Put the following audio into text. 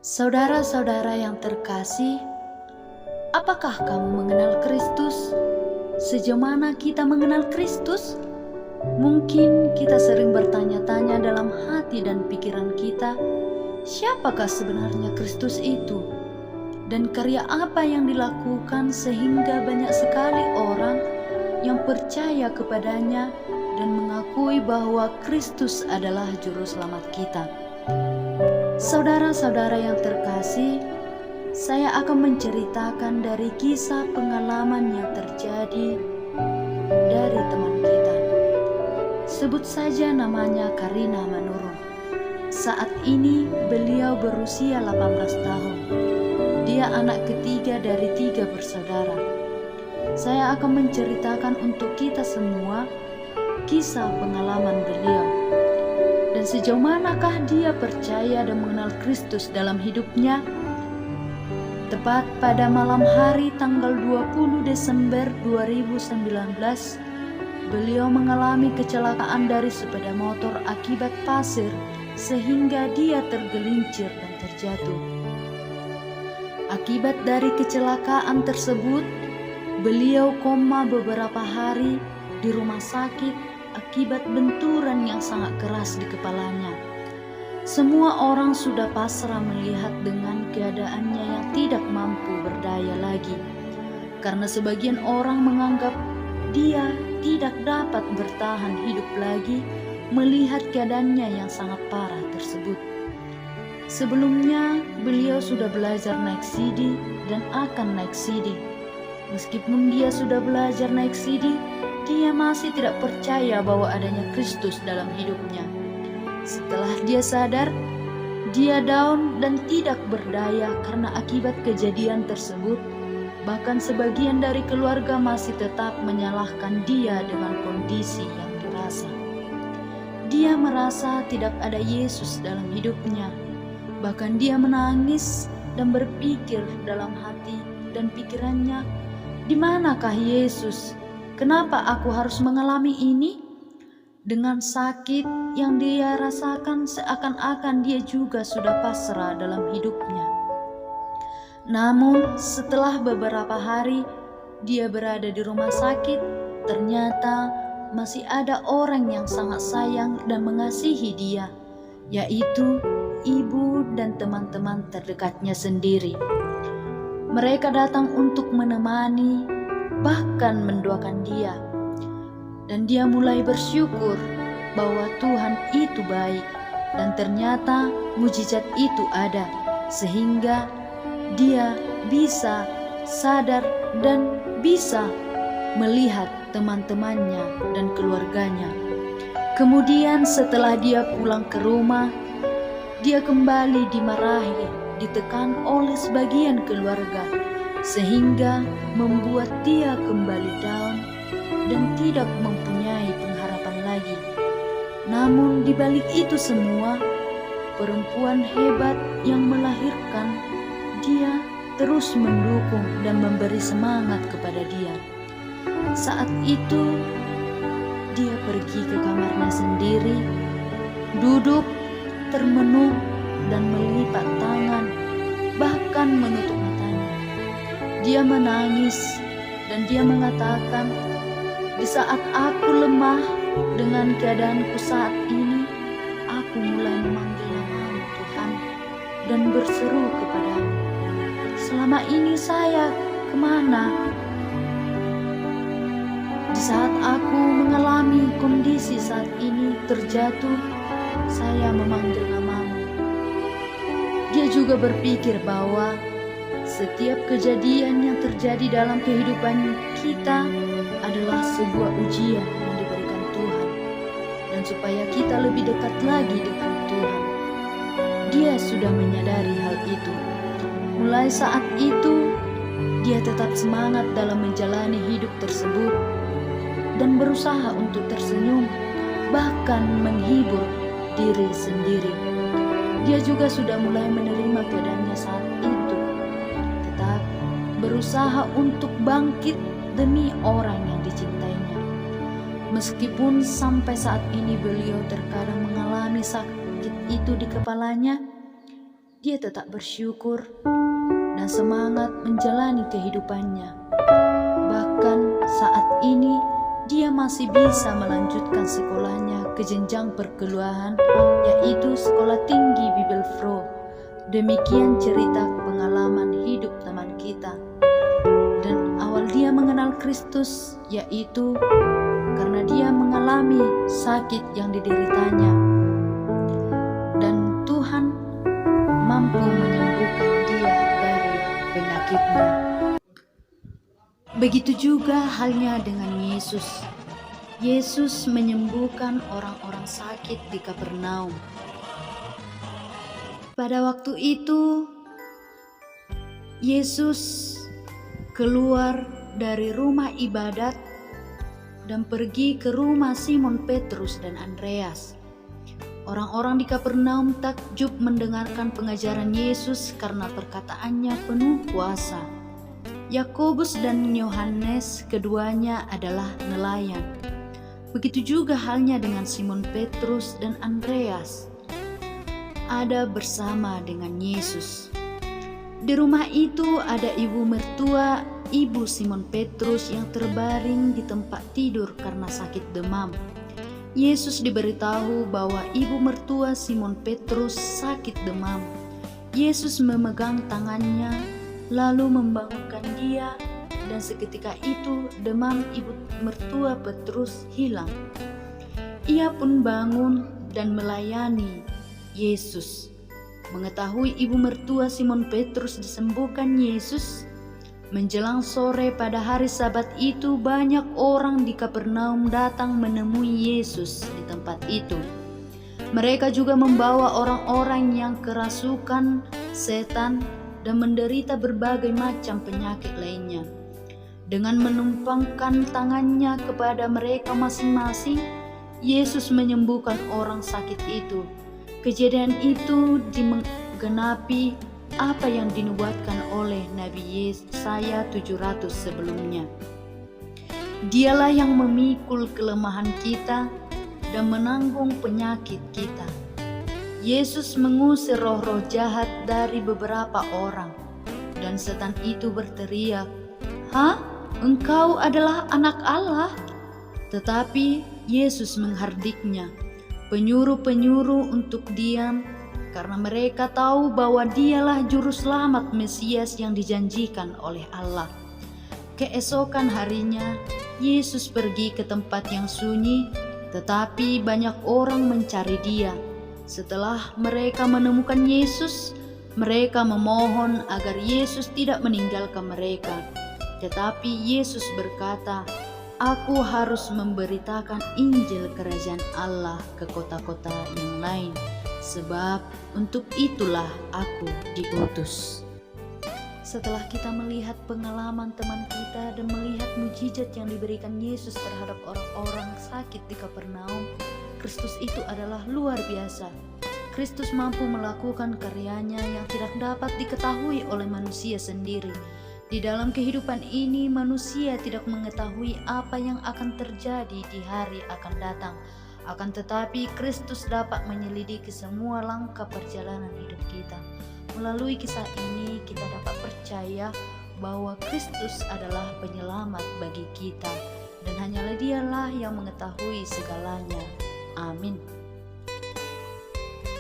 Saudara-saudara yang terkasih, apakah kamu mengenal Kristus? Sejauh mana kita mengenal Kristus? Mungkin kita sering bertanya-tanya dalam hati dan pikiran kita, siapakah sebenarnya Kristus itu? Dan karya apa yang dilakukan sehingga banyak sekali orang yang percaya kepadanya dan mengakui bahwa Kristus adalah juru selamat kita. Saudara-saudara yang terkasih, saya akan menceritakan dari kisah pengalaman yang terjadi dari teman kita. Sebut saja namanya Karina Manurung. Saat ini beliau berusia 18 tahun. Dia anak ketiga dari 3 bersaudara. Saya akan menceritakan untuk kita semua kisah pengalaman beliau. Dan sejauh manakah dia percaya dan mengenal Kristus dalam hidupnya? Tepat pada malam hari tanggal 20 Desember 2019, beliau mengalami kecelakaan dari sepeda motor akibat pasir sehingga dia tergelincir dan terjatuh. Akibat dari kecelakaan tersebut, beliau koma beberapa hari di rumah sakit akibat benturan yang sangat keras di kepalanya. Semua orang sudah pasrah melihat dengan keadaannya yang tidak mampu berdaya lagi, karena sebagian orang menganggap dia tidak dapat bertahan hidup lagi melihat keadaannya yang sangat parah tersebut. Sebelumnya, beliau sudah belajar naik CD dan akan naik CD. Meskipun dia sudah belajar naik CD, dia masih tidak percaya bahwa adanya Kristus dalam hidupnya. Setelah dia sadar, dia down dan tidak berdaya karena akibat kejadian tersebut. Bahkan sebagian dari keluarga masih tetap menyalahkan dia dengan kondisi yang dirasa. Dia merasa tidak ada Yesus dalam hidupnya. Bahkan dia menangis dan berpikir dalam hati dan pikirannya, di manakah Yesus? Kenapa aku harus mengalami ini? Dengan sakit yang dia rasakan seakan-akan dia juga sudah pasrah dalam hidupnya. Namun setelah beberapa hari dia berada di rumah sakit, ternyata masih ada orang yang sangat sayang dan mengasihi dia, yaitu ibu dan teman-teman terdekatnya sendiri. Mereka datang untuk menemani, bahkan mendoakan dia. Dan dia mulai bersyukur bahwa Tuhan itu baik. Dan ternyata mujizat itu ada, sehingga dia bisa sadar dan bisa melihat teman-temannya dan keluarganya. Kemudian setelah dia pulang ke rumah, dia kembali dimarahi, ditekan oleh sebagian keluarga, sehingga membuat dia kembali down dan tidak mempunyai pengharapan lagi. Namun di balik itu semua, perempuan hebat yang melahirkan, dia terus mendukung dan memberi semangat kepada dia. Saat itu, dia pergi ke kamarnya sendiri, duduk termenung dan melipat tangan, bahkan menutup matanya. Dia menangis dan dia mengatakan, di saat aku lemah dengan keadaanku saat ini, aku mulai memanggil namamu Tuhan dan berseru kepadamu. Selama ini saya kemana? Di saat aku mengalami kondisi saat ini terjatuh, saya memanggil namamu. Dia juga berpikir bahwa setiap kejadian yang terjadi dalam kehidupan kita adalah sebuah ujian yang diberikan Tuhan, dan supaya kita lebih dekat lagi dengan Tuhan. Dia sudah menyadari hal itu. Mulai saat itu, dia tetap semangat dalam menjalani hidup tersebut dan berusaha untuk tersenyum, bahkan menghibur diri sendiri. Dia juga sudah mulai menerima keadaannya saat itu, tetap berusaha untuk bangkit demi orang yang dicintainya. Meskipun sampai saat ini beliau terkadang mengalami sakit itu di kepalanya, dia tetap bersyukur dan semangat menjalani kehidupannya. Bahkan saat ini dia masih bisa melanjutkan sekolahnya ke jenjang perkuliahan, yaitu Sekolah Tinggi Bibelfro. Demikian cerita pengalaman hidup teman kita. Dan awal dia mengenal Kristus yaitu karena dia mengalami sakit yang dideritanya. Dan Tuhan mampu menyembuhkan dia dari penyakitnya. Begitu juga halnya dengan Yesus. Yesus menyembuhkan orang-orang sakit di Kapernaum. Pada waktu itu, Yesus keluar dari rumah ibadat dan pergi ke rumah Simon Petrus dan Andreas. Orang-orang di Kapernaum takjub mendengarkan pengajaran Yesus karena perkataannya penuh kuasa. Yakobus dan Yohanes, keduanya adalah nelayan. Begitu juga halnya dengan Simon Petrus dan Andreas, ada bersama dengan Yesus. Di rumah itu ada ibu mertua ibu Simon Petrus yang terbaring di tempat tidur karena sakit demam. Yesus diberitahu bahwa ibu mertua Simon Petrus sakit demam. Yesus memegang tangannya lalu membangunkan dia, dan seketika itu demam ibu mertua Petrus hilang. Ia pun bangun dan melayani Yesus. Mengetahui ibu mertua Simon Petrus disembuhkan Yesus, menjelang sore pada hari Sabat itu banyak orang di Kapernaum datang menemui Yesus di tempat itu. Mereka juga membawa orang-orang yang kerasukan setan dan menderita berbagai macam penyakit lainnya. Dengan menumpangkan tangannya kepada mereka masing-masing, Yesus menyembuhkan orang sakit itu. Kejadian itu digenapi apa yang dinubuatkan oleh Nabi Yesaya 700 sebelumnya. Dialah yang memikul kelemahan kita dan menanggung penyakit kita. Yesus mengusir roh-roh jahat dari beberapa orang, dan setan itu berteriak, "Hah? Engkau adalah anak Allah?" Tetapi Yesus menghardiknya, penyuruh-penyuruh untuk diam, karena mereka tahu bahwa dialah juru selamat Mesias yang dijanjikan oleh Allah. Keesokan harinya, Yesus pergi ke tempat yang sunyi, tetapi banyak orang mencari dia. Setelah mereka menemukan Yesus, mereka memohon agar Yesus tidak meninggalkan mereka. Tetapi Yesus berkata, "Aku harus memberitakan Injil Kerajaan Allah ke kota-kota yang lain, sebab untuk itulah aku diutus." Setelah kita melihat pengalaman teman kita dan melihat mujizat yang diberikan Yesus terhadap orang-orang sakit di Kapernaum, Kristus itu adalah luar biasa. Kristus mampu melakukan karyanya yang tidak dapat diketahui oleh manusia sendiri. Di dalam kehidupan ini, manusia tidak mengetahui apa yang akan terjadi di hari akan datang. Akan tetapi, Kristus dapat menyelidiki semua langkah perjalanan hidup kita. Melalui kisah ini, kita dapat percaya bahwa Kristus adalah penyelamat bagi kita, dan hanyalah Dialah yang mengetahui segalanya. Amin.